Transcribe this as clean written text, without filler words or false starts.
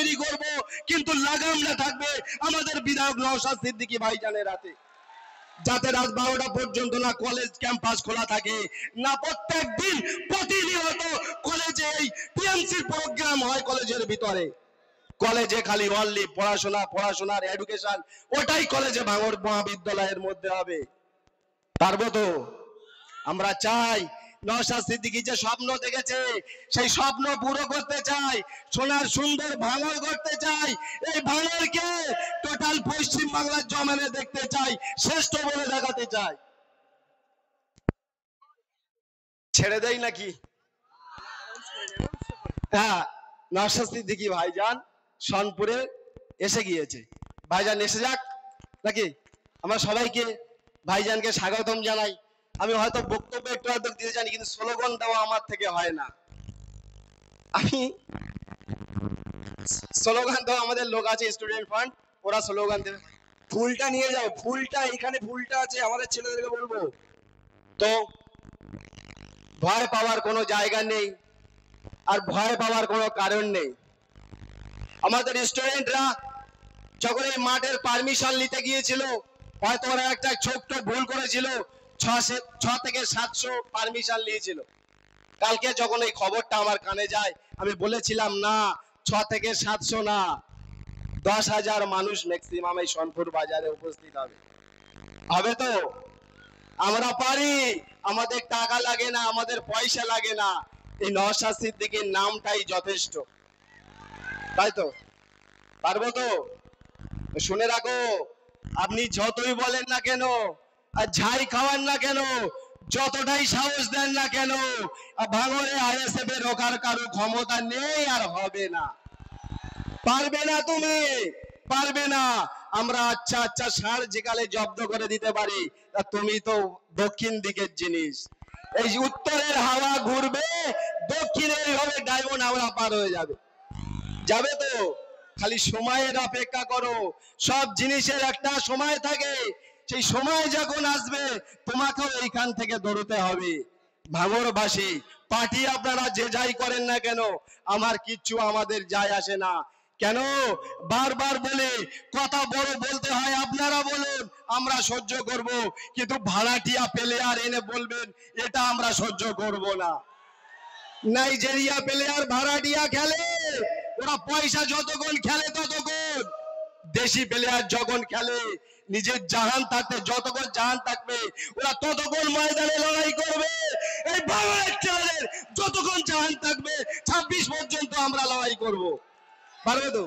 তৈরি করব, কিন্তু লাগামটা থাকবে আমাদের বিধায়ক নওশাদ সিদ্দিকী ভাইজানের হাতে। যাতে রাত 12টা পর্যন্ত না কলেজ ক্যাম্পাস খোলা থাকে, না প্রত্যেক দিন প্রতিনিয়ত কলেজে এই টিএমসির প্রোগ্রাম হয় কলেজের ভিতরে। কলেজে খালি অনলি পড়াশোনা, পড়াশোনার এডুকেশন, ওটাই কলেজে ভাঙড় মহাবিদ্যালয়ের মধ্যে হবে। পারবো তো? আমরা চাই নওশাদ সিদ্দিকী যে স্বপ্ন দেখেছে সেই স্বপ্ন পুরো করতে চাই, সোনার সুন্দর ভাঙড় করতে চাই। এই ভাঙড়কে টোটাল পশ্চিম বাংলার জমানে দেখতে চাই, শ্রেষ্ঠ বলে দেখাতে চাই। ছেড়ে দেই নাকি? হ্যাঁ, নওশাদ সিদ্দিকী ভাইজান সনপুরে এসে গিয়েছে। ভাইজান এসে যাক নাকি? আমরা সবাইকে ভাইজানকে স্বাগতম জানাই। আমি হয়তো বক্তব্য একটু আধটু দিতে জানি, কিন্তু স্লোগান দেওয়া আমার থেকে হয় না। আমি স্লোগান দেওয়া, আমাদের লোক আছে স্টুডেন্ট ফান্ড, ওরা স্লোগান দেবে। ফুলটা নিয়ে যাও, ফুলটা এখানে, ফুলটা আছে, আমাদের ছেলেদেরকে বলবো। তো ভয় পাওয়ার কোনো জায়গা নেই, আর ভয় পাওয়ার কোনো কারণ নেই। আমাদের স্টুডেন্টরা যখন এই মাঠের পারমিশন নিতে গিয়েছিল, হয়তো ওরা একটা ছোট্ট ভুল করেছিল, 6 থেকে 700 পারমিশন নিয়েছিল। কালকে যখন এই খবরটা আমার কানে যায়, আমি বলেছিলাম না 6 থেকে 700 না, 10,000 মানুষ ম্যাক্সিমাম এই সোনপুর বাজারে উপস্থিত হবে। হবে তো? আমরা পারি, আমাদের টাকা লাগে না, আমাদের পয়সা লাগে না, এই নওশাদ সিদ্দিকীর নামটাই যথেষ্ট। তাই তো? পারবো তো? শুনে রাখো, আপনি যতই বলেন না কেন, আর ঝাই খাওয়ান না কেন, যতটাই সাহস দেন না কেন, ভাঙড়ে আইএসএফ এর রোখার কারো ক্ষমতা নেই আর হবে না। পারবে না, তুমি পারবে না। আমরা আচ্ছা আচ্ছা ষাঁড় যেকালে জব্দ করে দিতে পারি, তুমি তো দক্ষিণ দিকের জিনিস। এই উত্তরের হাওয়া ঘুরবে, দক্ষিণের হবে ডায়মন্ড হাওড়া পার হয়ে যাবে। যাবে তো? খালি সময়ের অপেক্ষা করো। সব জিনিসের একটা সময় থাকে, সেই সময় যখন আসবে তোমাকেও এইখান থেকে দৌড়তে হবে। ভাঙড়বাসী, পার্টি আপনারা যে যাই করেন না কেন, আমার কিচ্ছু আমাদের যায় আসে না। কেন? বারবার বলে কথা বড় বলতে হয়, আপনারা বলুন আমরা সহ্য করব, কিন্তু ভাড়াটিয়া প্লেয়ার এনে বলবেন এটা আমরা সহ্য করব না। নাইজেরিয়া প্লেয়ার ভাড়াটিয়া খেলে, ওরা পয়সা যতক্ষণ খেলে ততক্ষণ। দেশি প্লেয়ার যখন খেলে, নিজের জাহান থাকতে, যতক্ষণ জাহান থাকবে ওরা ততক্ষণ ময়দানে লড়াই করবে। এই ভাঙড়ের ছেলেদের যতক্ষণ জাহান থাকবে 26 পর্যন্ত আমরা লড়াই করব। পারবে তো?